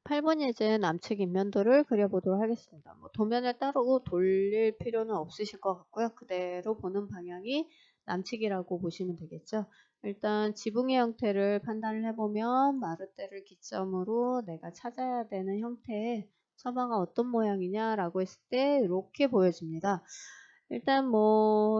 8번 예제 남측 인면도를 그려보도록 하겠습니다. 도면을 따로 돌릴 필요는 없으실 것 같고요. 그대로 보는 방향이 남측이라고 보시면 되겠죠. 일단 지붕의 형태를 판단을 해보면 마룻대를 기점으로 내가 찾아야 되는 형태의 처마가 어떤 모양이냐라고 했을 때 이렇게 보여집니다. 일단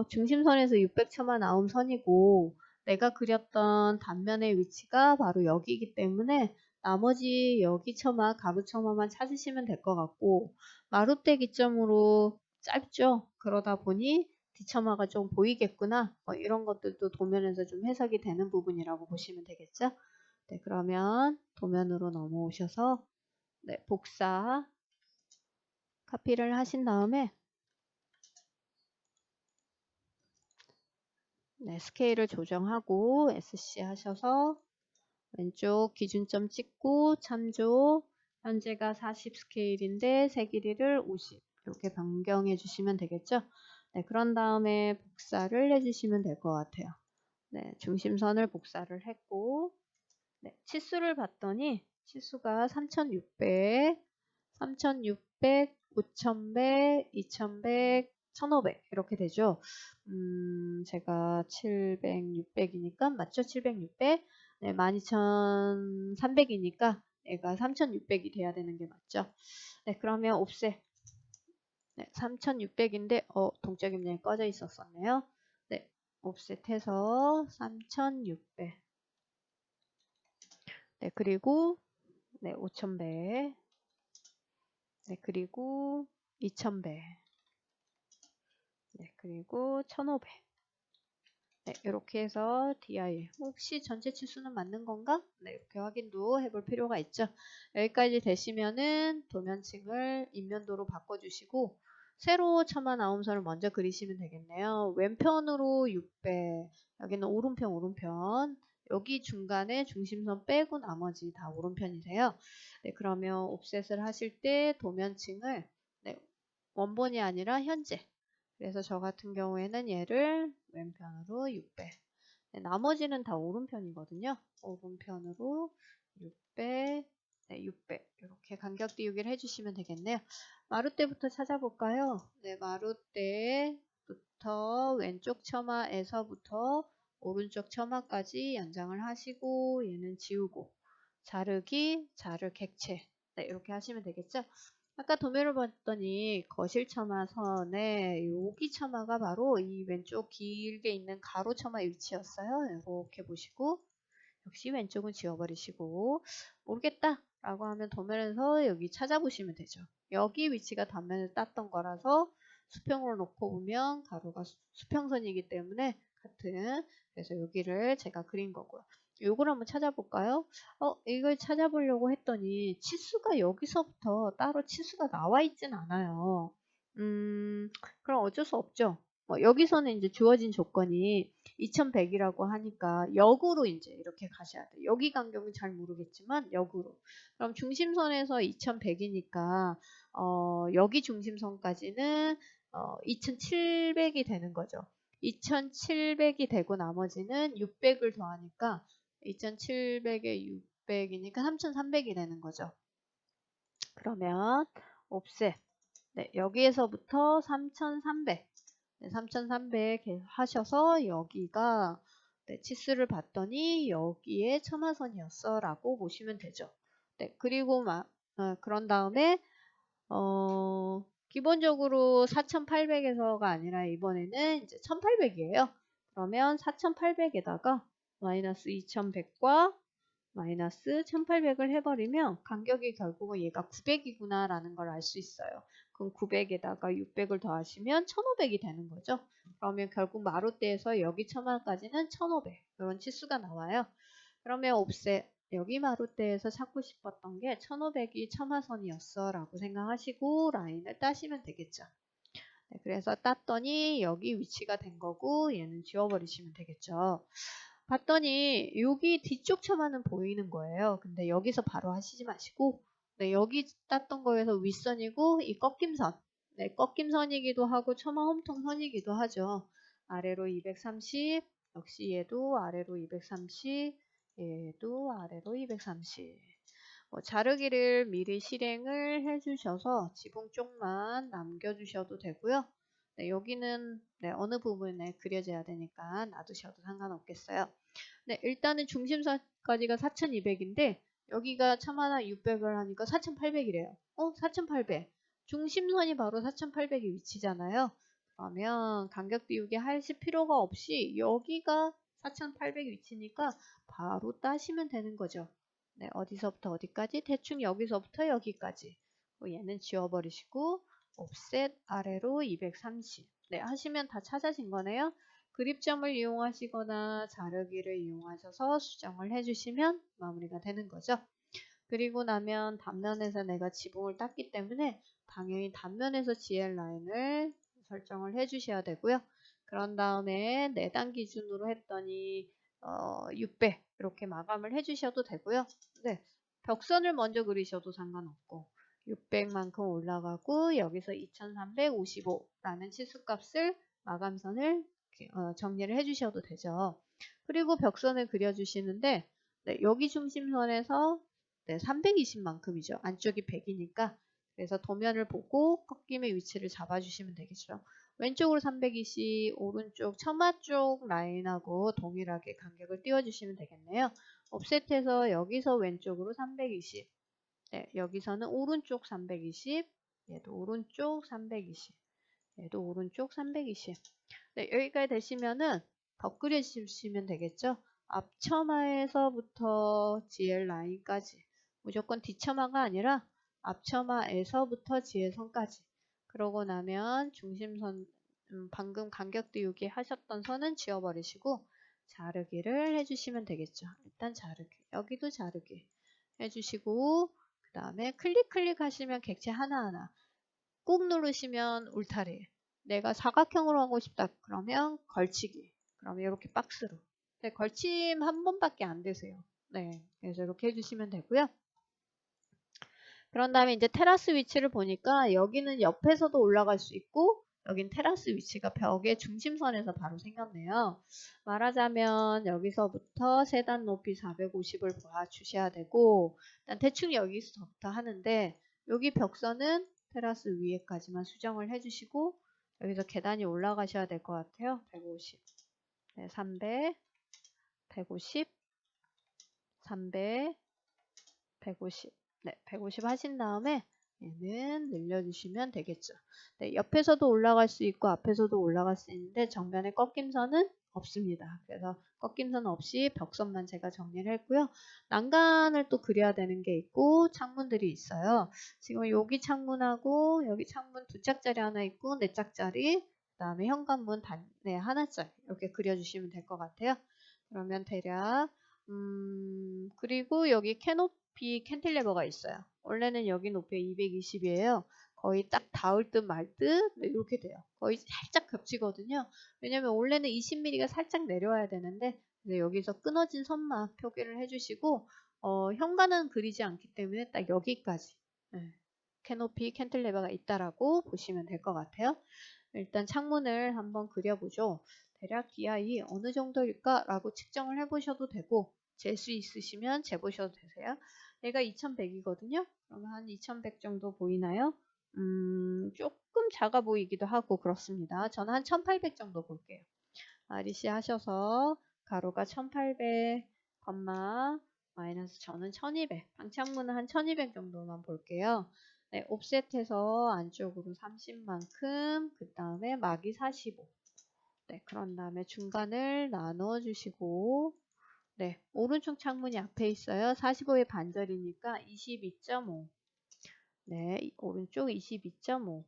중심선에서 600처마 나온 선이고 내가 그렸던 단면의 위치가 바로 여기이기 때문에 나머지 여기 처마, 가로 처마만 찾으시면 될 것 같고 마룻대 기점으로 짧죠? 그러다 보니 뒷처마가 좀 보이겠구나. 이런 것들도 도면에서 좀 해석이 되는 부분이라고 보시면 되겠죠? 네, 그러면 도면으로 넘어오셔서 네, 복사, 카피를 하신 다음에 네, 스케일을 조정하고 SC 하셔서 왼쪽 기준점 찍고 참조 현재가 40 스케일인데 세 길이를 50 이렇게 변경해 주시면 되겠죠. 네, 그런 다음에 복사를 해주시면 될 것 같아요. 네, 중심선을 복사를 했고 네, 치수를 봤더니 치수가 3600, 3600, 5100, 2100, 1500 이렇게 되죠. 제가 700, 600이니까 맞죠? 700, 600. 네, 12300이니까 얘가 3600이 돼야 되는 게 맞죠? 네, 그러면 옵셋. 네, 3600인데 동적 입력이 꺼져 있었네요. 네, 옵셋해서 3600. 네, 그리고 네, 5000배. 네, 그리고 2000배. 네, 그리고 1500. 네, 이렇게 해서 DI 혹시 전체 치수는 맞는 건가? 네, 이렇게 확인도 해볼 필요가 있죠. 여기까지 되시면은 도면층을 인면도로 바꿔주시고 세로 처마 나옴선을 먼저 그리시면 되겠네요. 왼편으로 6배, 여기는 오른편, 여기 중간에 중심선 빼고 나머지 다 오른편이세요. 네, 그러면 옵셋을 하실 때 도면층을 네, 원본이 아니라 현재 그래서 저 같은 경우에는 얘를 왼편으로 6배. 네, 나머지는 다 오른편이거든요. 오른편으로 6배, 네, 6배. 이렇게 간격 띄우기를 해주시면 되겠네요. 마룻대부터 찾아볼까요? 네, 마룻대부터 왼쪽 처마에서부터 오른쪽 처마까지 연장을 하시고 얘는 지우고 자르기, 자르 객체. 네, 이렇게 하시면 되겠죠? 아까 도면을 봤더니 거실 처마선에 여기 처마가 바로 이 왼쪽 길게 있는 가로 처마 위치였어요. 이렇게 보시고 역시 왼쪽은 지워버리시고 모르겠다 라고 하면 도면에서 여기 찾아보시면 되죠. 여기 위치가 단면을 땄던 거라서 수평으로 놓고 보면 가로가 수평선이기 때문에 같은 그래서 여기를 제가 그린 거고요. 요걸 한번 찾아볼까요? 이걸 찾아보려고 했더니 치수가 여기서부터 따로 치수가 나와 있진 않아요. 그럼 어쩔 수 없죠. 여기서는 이제 주어진 조건이 2100이라고 하니까 역으로 이제 이렇게 가셔야 돼요. 여기 간격은 잘 모르겠지만 역으로. 그럼 중심선에서 2100이니까 여기 중심선까지는 2700이 되는 거죠. 2700이 되고 나머지는 600을 더하니까 2700에 600이니까 3300이 되는 거죠. 그러면 옵셋 네, 여기에서부터 3300 네, 3300 하셔서 여기가 네, 치수를 봤더니 여기에 처마선이었어 라고 보시면 되죠. 네, 그리고 그런 다음에 기본적으로 4800에서가 아니라 이번에는 이제 1800이에요. 그러면 4800에다가 마이너스 2100과 마이너스 1800을 해버리면 간격이 결국은 얘가 900이구나 라는 걸 알 수 있어요. 그럼 900에다가 600을 더하시면 1500이 되는 거죠. 그러면 결국 마룻대에서 여기 처마까지는 1500 이런 치수가 나와요. 그러면 옵셋 여기 마룻대에서 찾고 싶었던 게 1500이 처마선이었어 라고 생각하시고 라인을 따시면 되겠죠. 네, 그래서 땄더니 여기 위치가 된 거고 얘는 지워버리시면 되겠죠. 봤더니 여기 뒤쪽 처마는 보이는 거예요. 근데 여기서 바로 하시지 마시고 네, 여기 땄던 거에서 윗선이고 이 꺾임선 네, 꺾임선이기도 하고 처마 홈통선이기도 하죠. 아래로 230 역시 얘도 아래로 230 얘도 아래로 230 자르기를 미리 실행을 해주셔서 지붕 쪽만 남겨주셔도 되고요. 네, 여기는 네, 어느 부분에 그려져야 되니까 놔두셔도 상관없겠어요. 네, 일단은 중심선까지가 4200인데 여기가 참 하나 600을 하니까 4800이래요. 4800. 중심선이 바로 4800의 위치잖아요. 그러면 간격 띄우기 하실 필요가 없이 여기가 4800 위치니까 바로 따시면 되는 거죠. 네, 어디서부터 어디까지? 대충 여기서부터 여기까지. 얘는 지워버리시고 옵셋 아래로 230. 네, 하시면 다 찾아진 거네요. 그립점을 이용하시거나 자르기를 이용하셔서 수정을 해주시면 마무리가 되는 거죠. 그리고 나면 단면에서 내가 지붕을 땄기 때문에 당연히 단면에서 GL 라인을 설정을 해주셔야 되고요. 그런 다음에 4단 기준으로 했더니 600 이렇게 마감을 해주셔도 되고요. 네, 벽선을 먼저 그리셔도 상관없고 600만큼 올라가고 여기서 2355라는 치수값을 마감선을 정리를 해주셔도 되죠. 그리고 벽선을 그려주시는데 네, 여기 중심선에서 네, 320만큼이죠. 안쪽이 100이니까. 그래서 도면을 보고 꺾임의 위치를 잡아주시면 되겠죠. 왼쪽으로 320, 오른쪽 처마 쪽 라인하고 동일하게 간격을 띄워주시면 되겠네요. 옵셋해서 여기서 왼쪽으로 320, 네, 여기서는 오른쪽 320, 얘도 오른쪽 320, 얘도 오른쪽 320. 네, 여기까지 되시면은 더 그려주시면 되겠죠. 앞처마에서부터 GL 라인까지 무조건 뒷처마가 아니라 앞처마에서부터 지혜선까지. 그러고 나면 중심선 방금 간격 띄우기 하셨던 선은 지워버리시고 자르기를 해주시면 되겠죠. 일단 자르기, 여기도 자르기 해주시고 그 다음에 클릭 하시면 객체 하나하나 꾹 누르시면 울타리. 내가 사각형으로 하고 싶다 그러면 걸치기. 그러면 이렇게 박스로. 네, 걸침 한 번밖에 안 되세요. 네, 그래서 이렇게 해주시면 되고요. 그런 다음에 이제 테라스 위치를 보니까 여기는 옆에서도 올라갈 수 있고 여긴 테라스 위치가 벽의 중심선에서 바로 생겼네요. 말하자면 여기서부터 세단 높이 450을 봐주셔야 되고 일단 대충 여기서부터 하는데 여기 벽선은 테라스 위에까지만 수정을 해주시고 여기서 계단이 올라가셔야 될 것 같아요. 150, 네, 300, 150, 300, 150. 네, 150 하신 다음에 얘는 늘려주시면 되겠죠. 네, 옆에서도 올라갈 수 있고 앞에서도 올라갈 수 있는데 정면에 꺾임선은 없습니다. 그래서 꺾임선 없이 벽선만 제가 정리를 했고요. 난간을 또 그려야 되는 게 있고 창문들이 있어요. 지금 여기 창문하고 여기 창문 2짝짜리 하나 있고 4짝짜리 그 다음에 현관문 네, 하나짜리 이렇게 그려주시면 될 것 같아요. 그러면 대략 그리고 여기 캐노피 캔틸레버가 있어요. 원래는 여기 높이가 220이에요. 거의 딱 닿을 듯 말 듯 이렇게 돼요. 거의 살짝 겹치거든요. 왜냐면 원래는 20mm가 살짝 내려와야 되는데 여기서 끊어진 선만 표기를 해주시고 현관은 그리지 않기 때문에 딱 여기까지 네. 캐노피 캔틸레버가 있다라고 보시면 될 것 같아요. 일단 창문을 한번 그려보죠. 대략 DI 어느 정도일까? 라고 측정을 해보셔도 되고 잴 수 있으시면 재보셔도 되세요. 얘가 2100이거든요. 그러면 한 2100 정도 보이나요? 조금 작아 보이기도 하고 그렇습니다. 저는 한 1800 정도 볼게요. REC 하셔서 가로가 1800, 마이너스 저는 1200. 방창문은 한 1200 정도만 볼게요. 네, 옵셋해서 안쪽으로 30만큼, 그 다음에 막이 45. 네, 그런 다음에 중간을 나눠주시고, 네, 오른쪽 창문이 앞에 있어요. 45의 반절이니까 22.5. 네, 오른쪽 22.5.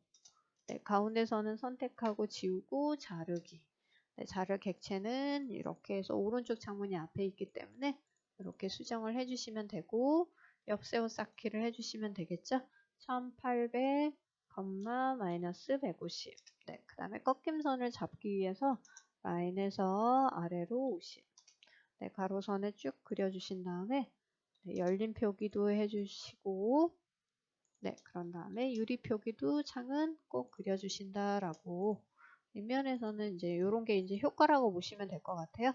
네, 가운데서는 선택하고 지우고 자르기. 네, 자를 객체는 이렇게 해서 오른쪽 창문이 앞에 있기 때문에 이렇게 수정을 해주시면 되고 옆세워 쌓기를 해주시면 되겠죠. 1800, 마이너스 150. 네, 그 다음에 꺾임선을 잡기 위해서 라인에서 아래로 50. 네, 가로선을 쭉 그려주신 다음에 네, 열린 표기도 해주시고 네, 그런 다음에 유리 표기도 창은 꼭 그려주신다라고 윗면에서는 이제 이런 게 이제 효과라고 보시면 될 것 같아요.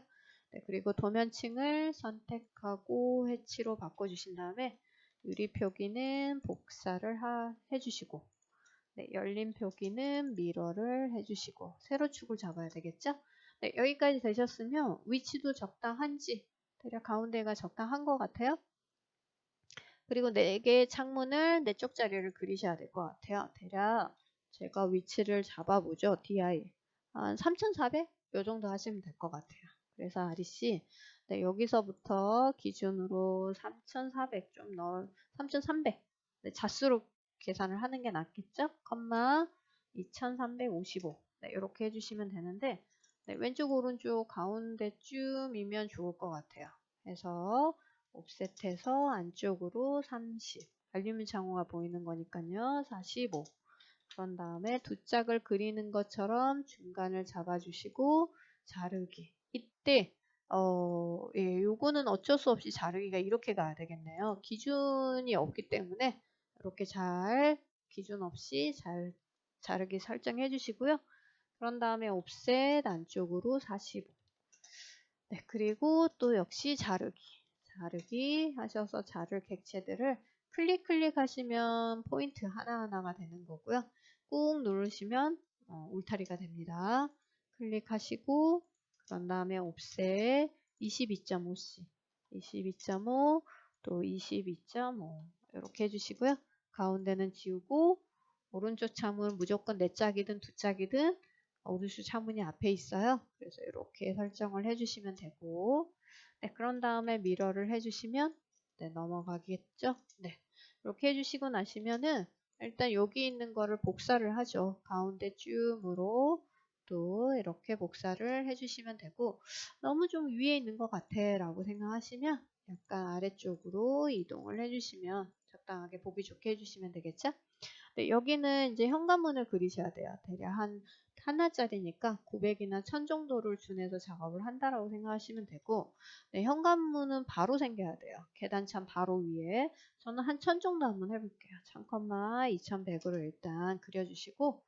네, 그리고 도면층을 선택하고 해치로 바꿔주신 다음에 유리 표기는 복사를 해주시고, 네, 열린 표기는 미러를 해주시고, 세로 축을 잡아야 되겠죠? 네, 여기까지 되셨으면 위치도 적당한지, 대략 가운데가 적당한 것 같아요. 그리고 4개의 창문을 4쪽 자리를 그리셔야 될 것 같아요. 대략 제가 위치를 잡아보죠. DI 한 3400? 요 정도 하시면 될 것 같아요. 그래서 아리씨, 네, 여기서부터 기준으로 3400 좀 3300 네, 자수로 계산을 하는 게 낫겠죠? 컴마 2355 네, 이렇게 해주시면 되는데, 네, 왼쪽 오른쪽 가운데쯤이면 좋을 것 같아요. 그래서 옵셋해서 안쪽으로 30 알루미늄 창호가 보이는 거니까요. 45 그런 다음에 두 짝을 그리는 것처럼 중간을 잡아주시고 자르기. 이때 예, 요거는 어쩔 수 없이 자르기가 이렇게 가야 되겠네요. 기준이 없기 때문에 이렇게 잘 기준 없이 잘 자르기 설정해 주시고요. 그런 다음에 옵셋 안쪽으로 45 네, 그리고 또 역시 자르기 하셔서 자를 객체들을 클릭 하시면 포인트 하나하나가 되는 거고요. 꾹 누르시면 울타리가 됩니다. 클릭하시고 그런 다음에 옵셋 22.5C 22.5 또 22.5 이렇게 해주시고요. 가운데는 지우고 오른쪽 창문 무조건 4짝이든 2짝이든 오른쪽 창문이 앞에 있어요. 그래서 이렇게 설정을 해주시면 되고 네, 그런 다음에 미러를 해주시면 네, 넘어가겠죠. 네, 이렇게 해주시고 나시면은 일단 여기 있는 거를 복사를 하죠. 가운데 쯤으로 또 이렇게 복사를 해주시면 되고 너무 좀 위에 있는 것 같아 라고 생각하시면 약간 아래쪽으로 이동을 해주시면 적당하게 보기 좋게 해주시면 되겠죠. 네, 여기는 이제 현관문을 그리셔야 돼요. 대략 한 하나짜리니까 900이나 1000 정도를 준해서 작업을 한다라고 생각하시면 되고, 네, 현관문은 바로 생겨야 돼요. 계단창 바로 위에. 저는 한 1000 정도 한번 해볼게요. 1000, 2100으로 일단 그려주시고,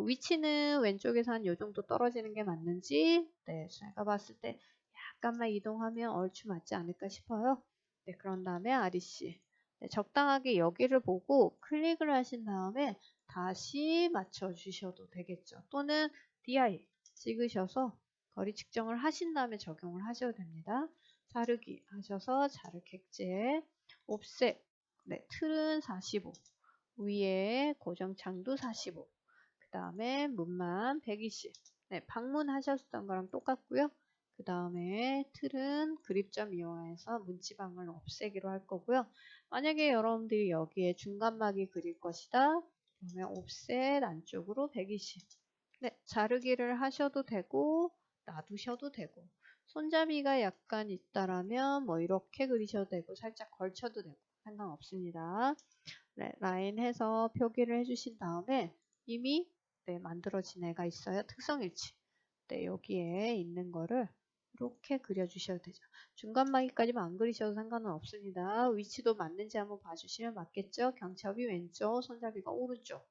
위치는 왼쪽에서 한 요 정도 떨어지는 게 맞는지, 네, 제가 봤을 때 약간만 이동하면 얼추 맞지 않을까 싶어요. 네, 그런 다음에 아리씨. 네, 적당하게 여기를 보고 클릭을 하신 다음에 다시 맞춰 주셔도 되겠죠. 또는 DI 찍으셔서 거리 측정을 하신 다음에 적용을 하셔도 됩니다. 자르기 하셔서 자르 객체 옵셋 네, 틀은 45 위에 고정창도 45 그 다음에 문만 120 네, 방문하셨던 거랑 똑같고요. 그 다음에 틀은 그립점 이용해서 문지방을 없애기로 할 거고요. 만약에 여러분들이 여기에 중간막이 그릴 것이다. 그러면 옵셋 안쪽으로 120. 네, 자르기를 하셔도 되고 놔두셔도 되고 손잡이가 약간 있다라면 뭐 이렇게 그리셔도 되고 살짝 걸쳐도 되고 상관없습니다. 네, 라인 해서 표기를 해주신 다음에 이미 네, 만들어진 애가 있어요. 특성일치. 네, 여기에 있는 거를 이렇게 그려주셔도 되죠. 중간마기까지만 안 그리셔도 상관은 없습니다. 위치도 맞는지 한번 봐주시면 맞겠죠? 경첩이 왼쪽, 손잡이가 오른쪽.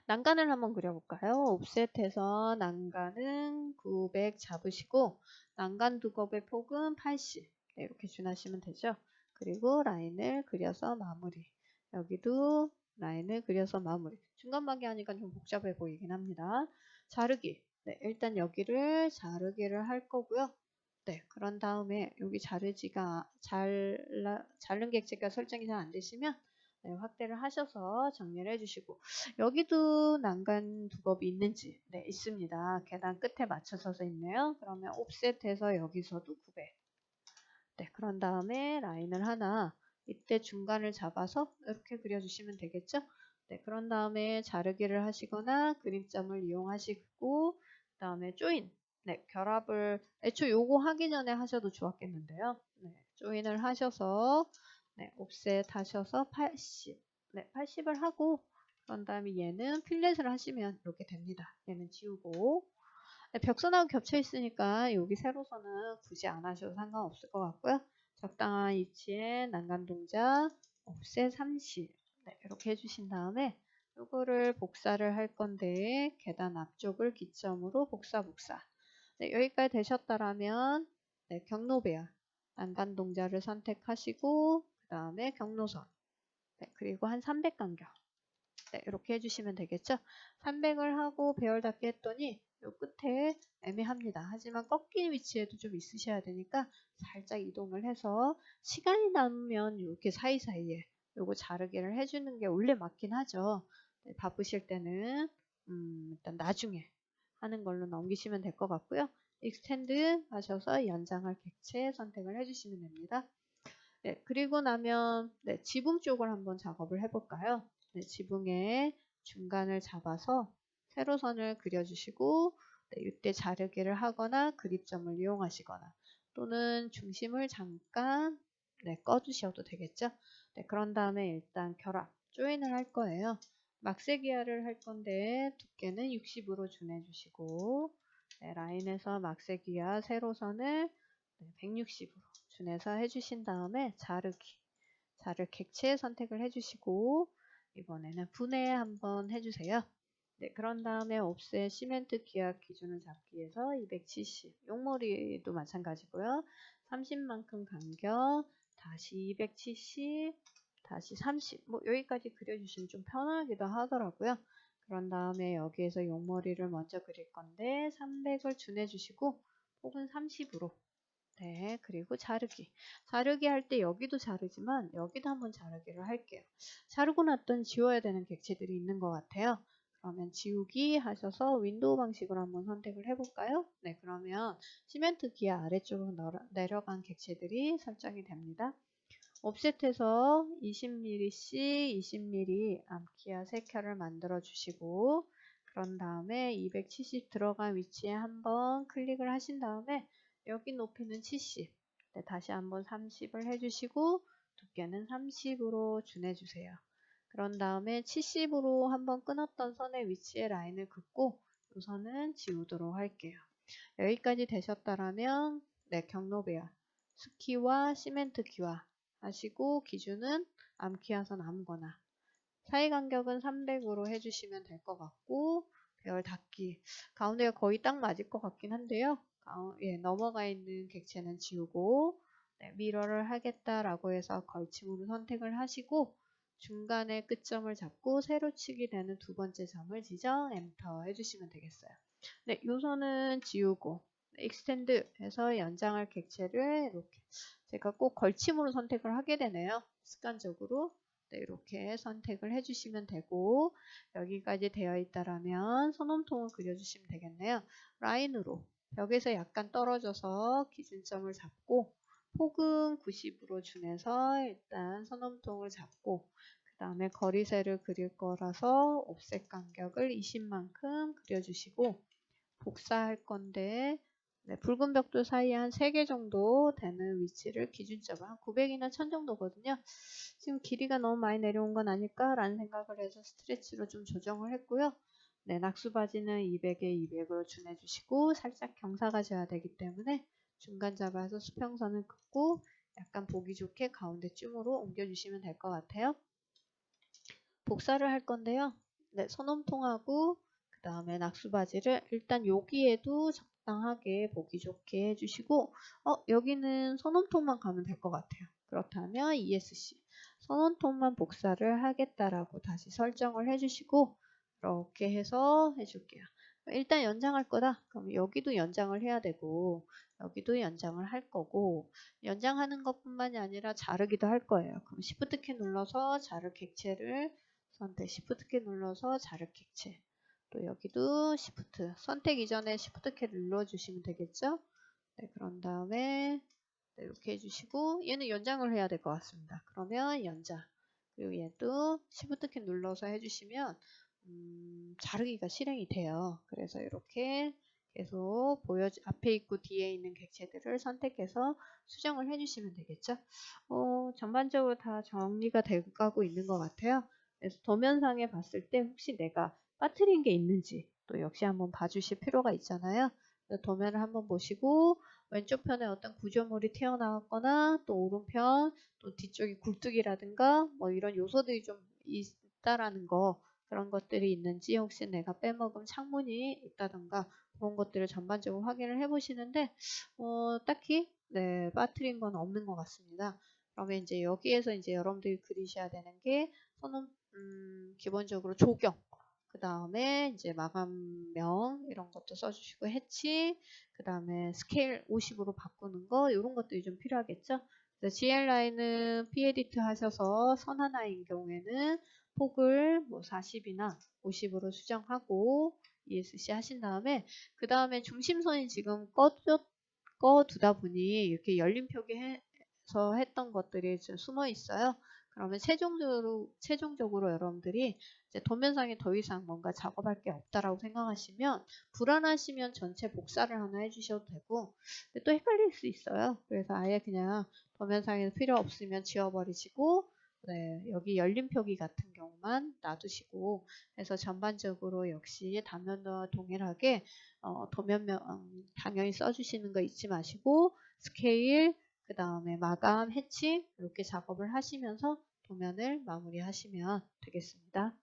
난간을 한번 그려볼까요? 옵셋해서 난간은 900 잡으시고 난간 두껍의 폭은 80 네, 이렇게 준하시면 되죠. 그리고 라인을 그려서 마무리. 여기도 라인을 그려서 마무리. 중간마기 하니까 좀 복잡해 보이긴 합니다. 자르기. 네, 일단 여기를 자르기를 할 거고요. 네, 그런 다음에 여기 자른 객체가 설정이 잘 안 되시면 네, 확대를 하셔서 정리를 해주시고 여기도 난간 두껍이 있는지 네, 있습니다. 계단 끝에 맞춰서서 있네요. 그러면 옵셋해서 여기서도 900 네, 그런 다음에 라인을 하나 이때 중간을 잡아서 이렇게 그려주시면 되겠죠. 네, 그런 다음에 자르기를 하시거나 그림점을 이용하시고 그 다음에 조인 네, 결합을 애초 요거 하기 전에 하셔도 좋았겠는데요. 네, 조인을 하셔서 네, 옵셋 하셔서 80 네, 80을 하고 그런 다음에 얘는 필렛을 하시면 이렇게 됩니다. 얘는 지우고 네, 벽선하고 겹쳐 있으니까 여기 세로선은 굳이 안 하셔도 상관없을 것 같고요. 적당한 위치에 난간 동작, 옵셋 30 네, 이렇게 해주신 다음에 이거를 복사를 할 건데 계단 앞쪽을 기점으로 복사 네, 여기까지 되셨다라면 네, 경로 배열 난간 동작을 선택하시고 그 다음에 경로선. 네, 그리고 한 300 간격. 네, 이렇게 해주시면 되겠죠. 300을 하고 배열 닿게 했더니 요 끝에 애매합니다. 하지만 꺾인 위치에도 좀 있으셔야 되니까 살짝 이동을 해서 시간이 남으면 이렇게 사이사이에 요거 자르기를 해주는 게 원래 맞긴 하죠. 네, 바쁘실 때는 일단 나중에 하는 걸로 넘기시면 될 것 같고요. 익스텐드 하셔서 연장할 객체 선택을 해주시면 됩니다. 네, 그리고 나면 네, 지붕 쪽을 한번 작업을 해볼까요? 네, 지붕의 중간을 잡아서 세로선을 그려주시고 네, 이때 자르기를 하거나 그립점을 이용하시거나 또는 중심을 잠깐 네, 꺼주셔도 되겠죠? 네, 그런 다음에 일단 결합, 조인을 할 거예요. 막세기화를 할 건데 두께는 60으로 준해주시고 네, 라인에서 막세기화 세로선을 160으로 준해서 해주신 다음에 자르기, 자를 객체 선택을 해주시고 이번에는 분해 한번 해주세요. 네, 그런 다음에 옵셋 시멘트 기압 기준을 잡기 위해서 270, 용머리도 마찬가지고요. 30만큼 간격, 다시 270, 다시 30, 뭐 여기까지 그려주시면 좀 편하기도 하더라고요. 그런 다음에 여기에서 용머리를 먼저 그릴 건데 300을 준해주시고 혹은 30으로 네, 그리고 자르기. 자르기 할 때 여기도 자르지만 여기도 한번 자르기를 할게요. 자르고 났더니 지워야 되는 객체들이 있는 것 같아요. 그러면 지우기 하셔서 윈도우 방식으로 한번 선택을 해볼까요? 네, 그러면 시멘트 기아 아래쪽으로 내려간 객체들이 설정이 됩니다. 옵셋해서 20mm씩 20mm 암키아 3켜를 만들어 주시고 그런 다음에 270 들어간 위치에 한번 클릭을 하신 다음에 여기 높이는 70 네, 다시 한번 30을 해주시고 두께는 30으로 준해주세요. 그런 다음에 70으로 한번 끊었던 선의 위치에 라인을 긋고 이 선은 지우도록 할게요. 여기까지 되셨다라면 네, 경로배열 스키와 시멘트 기와 하시고 기준은 암키와선 아무거나 사이 간격은 300으로 해주시면 될 것 같고 배열 닫기 가운데가 거의 딱 맞을 것 같긴 한데요. 예, 넘어가 있는 객체는 지우고 네, 미러를 하겠다라고 해서 걸침으로 선택을 하시고 중간에 끝점을 잡고 세로치기 되는 두 번째 점을 지정 엔터 해주시면 되겠어요. 네, 요 선은 지우고 익스텐드 해서 연장할 객체를 이렇게 제가 꼭 걸침으로 선택을 하게 되네요. 습관적으로 네, 이렇게 선택을 해주시면 되고 여기까지 되어 있다라면 선홈통을 그려주시면 되겠네요. 라인으로 벽에서 약간 떨어져서 기준점을 잡고 폭은 90으로 준해서 일단 선홈통을 잡고 그 다음에 거리세를 그릴 거라서 옵셋 간격을 20만큼 그려주시고 복사할 건데 네, 붉은 벽돌 사이에 한 3개 정도 되는 위치를 기준점을 한 900이나 1000 정도거든요. 지금 길이가 너무 많이 내려온 건 아닐까 라는 생각을 해서 스트레치로 좀 조정을 했고요. 네, 낙수바지는 200에 200으로 준해주시고 살짝 경사가 져야 되기 때문에 중간 잡아서 수평선을 긋고 약간 보기 좋게 가운데 쯤으로 옮겨주시면 될 것 같아요. 복사를 할 건데요. 네, 선홈통하고 그 다음에 낙수바지를 일단 여기에도 적당하게 보기 좋게 해주시고 여기는 선홈통만 가면 될 것 같아요. 그렇다면 ESC 선홈통만 복사를 하겠다라고 다시 설정을 해주시고 이렇게 해서 해줄게요. 일단 연장할 거다. 그럼 여기도 연장을 해야 되고 여기도 연장을 할 거고 연장하는 것뿐만이 아니라 자르기도 할 거예요. 그럼 Shift 키 눌러서 자를 객체를 선택 Shift 키 눌러서 자를 객체 또 여기도 Shift 선택 이전에 Shift 키를 눌러주시면 되겠죠. 네, 그런 다음에 네, 이렇게 해주시고 얘는 연장을 해야 될 것 같습니다. 그러면 연장 그리고 얘도 Shift 키 눌러서 해주시면 자르기가 실행이 돼요. 그래서 이렇게 계속 앞에 있고 뒤에 있는 객체들을 선택해서 수정을 해주시면 되겠죠. 전반적으로 다 정리가 돼가고 있는 것 같아요. 그래서 도면상에 봤을 때 혹시 내가 빠뜨린 게 있는지 또 역시 한번 봐주실 필요가 있잖아요. 도면을 한번 보시고 왼쪽 편에 어떤 구조물이 튀어나왔거나 또 오른편 또 뒤쪽이 굴뚝이라든가 뭐 이런 요소들이 좀 있다라는 거 그런 것들이 있는지 혹시 내가 빼먹은 창문이 있다던가 그런 것들을 전반적으로 확인을 해 보시는데 딱히 네, 빠뜨린 건 없는 것 같습니다. 그러면 이제 여기에서 이제 여러분들이 그리셔야 되는 게 선언, 기본적으로 조경, 그 다음에 이제 마감명 이런 것도 써주시고 해치, 그 다음에 스케일 50으로 바꾸는 거 이런 것들이 좀 필요하겠죠. 그래서 GL라인은 P-에디트 하셔서 선 하나인 경우에는 폭을 뭐 40이나 50으로 수정하고 ESC 하신 다음에 그 다음에 중심선이 지금 꺼두다 보니 이렇게 열린 표기해서 했던 것들이 좀 숨어 있어요. 그러면 최종적으로 여러분들이 이제 도면상에 더 이상 뭔가 작업할 게 없다라고 생각하시면 불안하시면 전체 복사를 하나 해주셔도 되고 근데 또 헷갈릴 수 있어요. 그래서 아예 그냥 도면상에 필요 없으면 지워버리시고 네, 여기 열린 표기 같은 경우만 놔두시고 해서 전반적으로 역시 단면도와 동일하게 도면명 당연히 써주시는 거 잊지 마시고 스케일 그 다음에 마감, 해치 이렇게 작업을 하시면서 도면을 마무리하시면 되겠습니다.